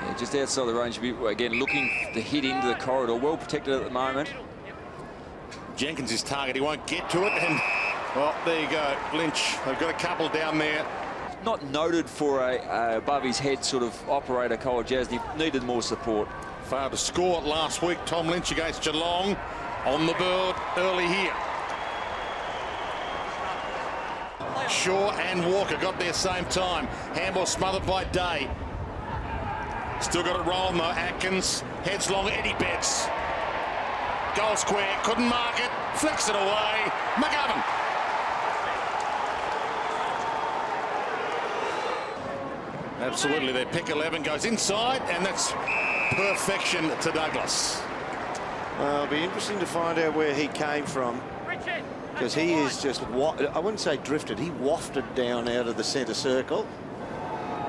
Yeah, just outside the range, again, looking to hit into the corridor. Well protected at the moment. Jenkins is target. He won't get to it. And, well, there you go. Lynch, they've got a couple down there. Not noted for a above his head sort of operator, Cole Jasny. Needed more support. Failed to score last week. Tom Lynch against Geelong on the board early here. Shaw and Walker got there same time. Handball smothered by Day. Still got it rolling though. Atkins heads long. Eddie Betts. Goal square. Couldn't mark it. Flicks it away. McGovern. Absolutely. Their pick 11 goes inside, and that's perfection to Douglas. Well, it'll be interesting to find out where he came from, because he is just, I wouldn't say drifted, he wafted down out of the centre circle.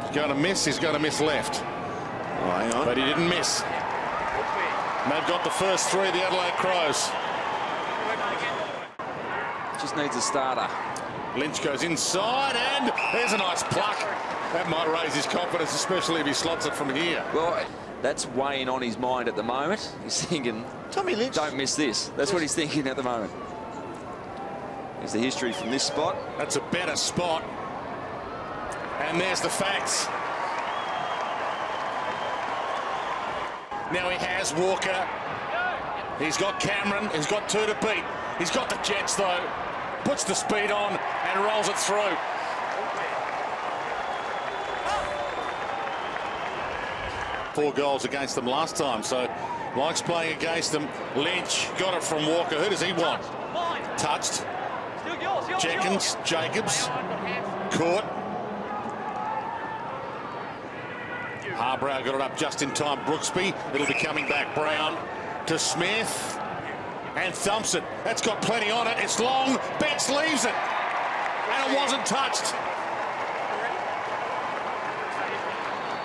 He's going to miss. He's going to miss left. Oh, hang on. But he didn't miss. And they've got the first three, the Adelaide Crows. Just needs a starter. Lynch goes inside, and there's a nice pluck. That might raise his confidence, especially if he slots it from here. Well, that's weighing on his mind at the moment. He's thinking, Tommy Lynch, don't miss this. That's what he's thinking at the moment. There's the history from this spot. That's a better spot. And there's the facts. Now he has Walker. He's got Cameron. He's got two to beat. He's got the Jets, though. Puts the speed on and rolls it through. Four goals against them last time, so likes playing against them. Lynch got it from Walker. Who does he want? Touched. Jenkins, Jacobs, caught. Harbrow got it up just in time. Brooksby, it'll be coming back. Brown to Smith, and thumps it. That's got plenty on it. It's long. Betts leaves it, and it wasn't touched.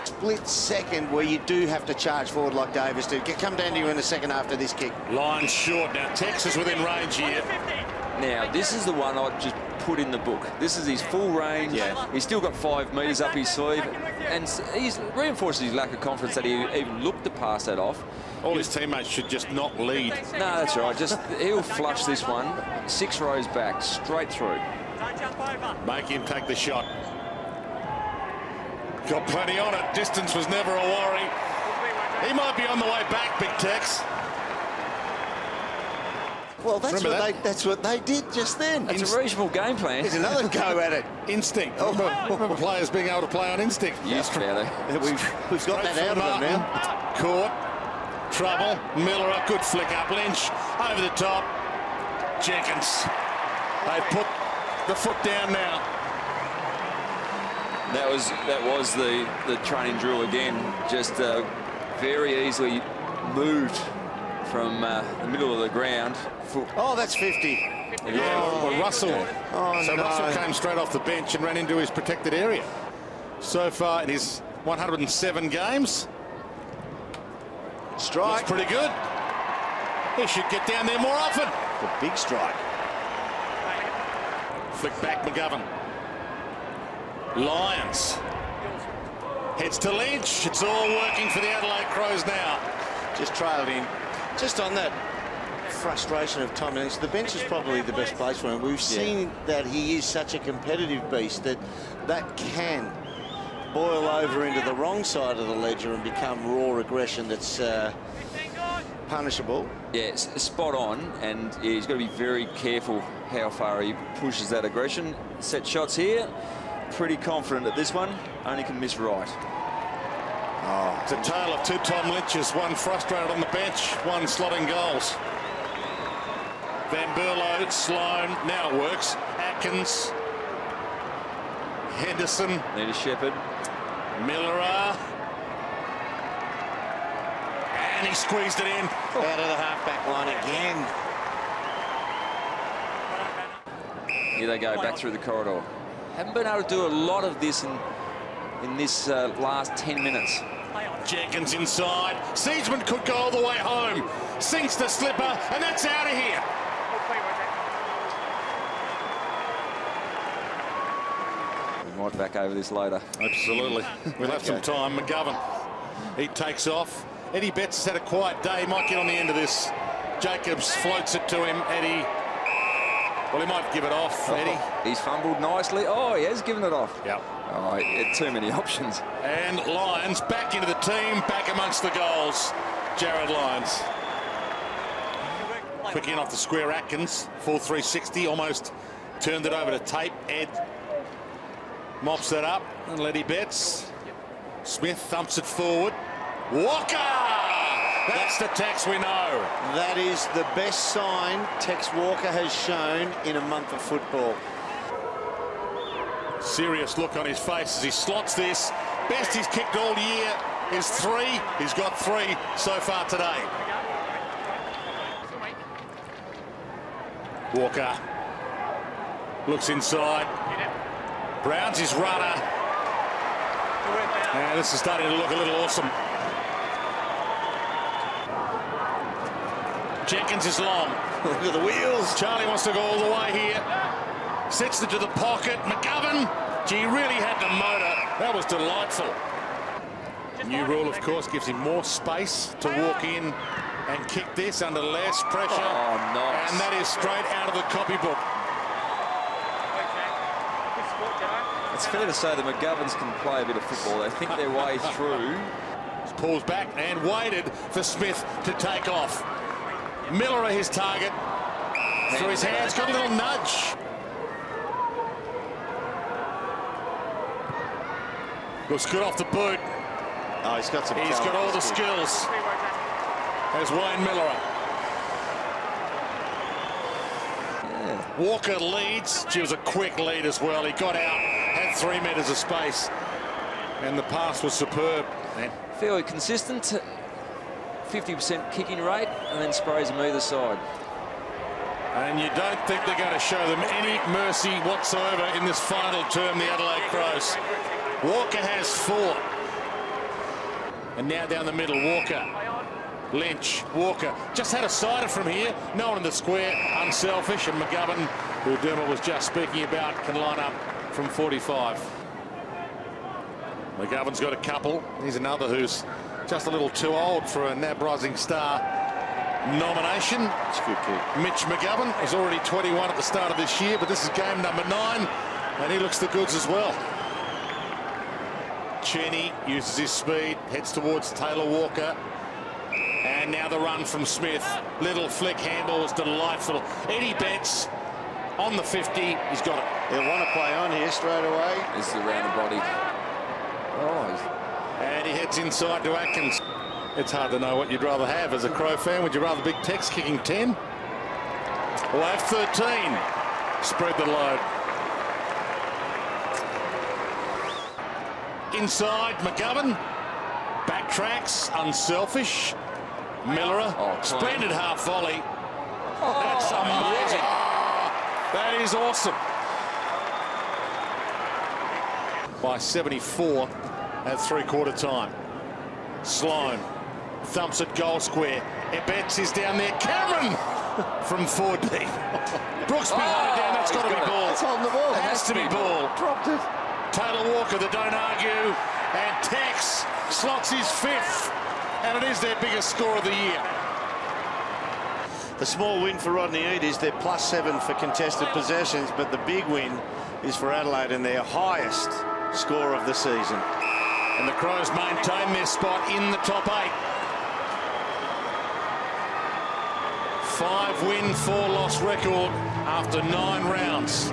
Split second where you do have to charge forward like Davis did. Come down to you in a second after this kick. Line short. Now Texas within range here. Now, this is the one I'd just put in the book. This is his full range. Yeah. He's still got 5 metres up his sleeve. And he's reinforced his lack of confidence that he even looked to pass that off. All his teammates should just not lead. No, that's right. Just he'll flush this one 6 rows back, straight through. Make him take the shot. Got plenty on it. Distance was never a worry. He might be on the way back, Big Tex. Well, that's what they did just then. It's a reasonable game plan. There's another go at it. Instinct. Remember players being able to play on instinct. Yes, fairly. We've got that out of them now. Caught. Trouble. Miller, a good flick up. Lynch over the top. Jenkins. They put the foot down now. That was the training drill again. Just very easily moved from the middle of the ground. Oh, that's 50. Yeah, well, Russell. Oh, so no. Russell came straight off the bench and ran into his protected area. So far in his 107 games. Strike. Looks pretty good. He should get down there more often. The big strike. Flick back McGovern. Lyons. Heads to Lynch. It's all working for the Adelaide Crows now. Just trailed in. Just on that frustration of Tom Lynch, the bench is probably the best place for him. We've seen that he is such a competitive beast that can boil over into the wrong side of the ledger and become raw aggression that's punishable. Yeah, it's spot on, and he's got to be very careful how far he pushes that aggression. Set shots here. Pretty confident at this one. Only can miss right. Oh, it's a tale of two Tom Lynches, one frustrated on the bench, one slotting goals. Van Berlo, Sloan, now it works. Atkins, Henderson, Need a Shepherd. Miller, and he squeezed it in. Out of the half-back line again. Here they go, back through the corridor. Haven't been able to do a lot of this in this last 10 minutes. Jenkins inside. Seedsman could go all the way home. Sinks the slipper, and that's out of here. We might back over this later. Absolutely. We'll have some time. McGovern. He takes off. Eddie Betts has had a quiet day. He might get on the end of this. Jacobs floats it to him. Eddie. Well, he might give it off, Eddie. He's fumbled nicely. Oh, he has given it off. Yep. Oh, he had too many options. And Lyons back into the team, back amongst the goals. Jared Lyons. Quick in off the square, Atkins. Full 360, almost turned it over to tape. Ed mops that up. And Eddie Betts. Smith thumps it forward. Walker! That's the Tex we know. That is the best sign Tex Walker has shown in a month of football. Serious look on his face as he slots this. Best he's kicked all year is 3. He's got 3 so far today. Walker looks inside. Brown's his runner. And this is starting to look a little awesome. Jenkins is long. Look at the wheels. Charlie wants to go all the way here. Sets it to the pocket. McGovern. Gee, he really had the motor. That was delightful. New rule, of course, gives him more space to walk in and kick this under less pressure. Oh, nice. And that is straight out of the copybook. It's fair to say the McGoverns can play a bit of football. They think their way through. Pulls back and waited for Smith to take off. Miller his target. Through his hands, got a little nudge. Looks good off the boot. Oh, he's got some. He's got all the skills. There's Wayne Miller. Yeah. Walker leads. She was a quick lead as well. He got out, had 3 meters of space, and the pass was superb. And fairly consistent. 50% kicking rate, and then sprays them either side. And you don't think they're going to show them any mercy whatsoever in this final term, the Adelaide Crows. Walker has 4. And now down the middle, Walker. Lynch, Walker. Just had a sider from here. No one in the square, unselfish. And McGovern, who Dermot was just speaking about, can line up from 45. McGovern's got a couple. He's another who's just a little too old for a NAB Rising Star nomination. It's a good kick. Mitch McGovern is already 21 at the start of this year, but this is game number 9, and he looks the goods as well. Cheney uses his speed, heads towards Taylor Walker. And now the run from Smith. Little flick handball was delightful. Eddie Betts on the 50. He's got it. He'll want to play on here straight away. This is around the body. Oh, and he heads inside to Atkins. It's hard to know what you'd rather have as a Crow fan. Would you rather Big Tex kicking 10? We'll have 13. Spread the load. Inside, McGovern. Backtracks, unselfish. Miller, splendid half volley. That's amazing. That is awesome. By 74 at 3/4 time. Sloan thumps at goal square. Betts is down there. Cameron from 4D. Brooks behind it down. That's got to be ball. It's on the ball. It has to be ball. Dropped it. Taylor Walker, they don't argue. And Tex slots his 5th. And it is their biggest score of the year. The small win for Rodney Eade is their +7 for contested possessions, but the big win is for Adelaide and their highest score of the season. And the Crows maintain their spot in the top 8. 5-win, 4-loss record after 9 rounds.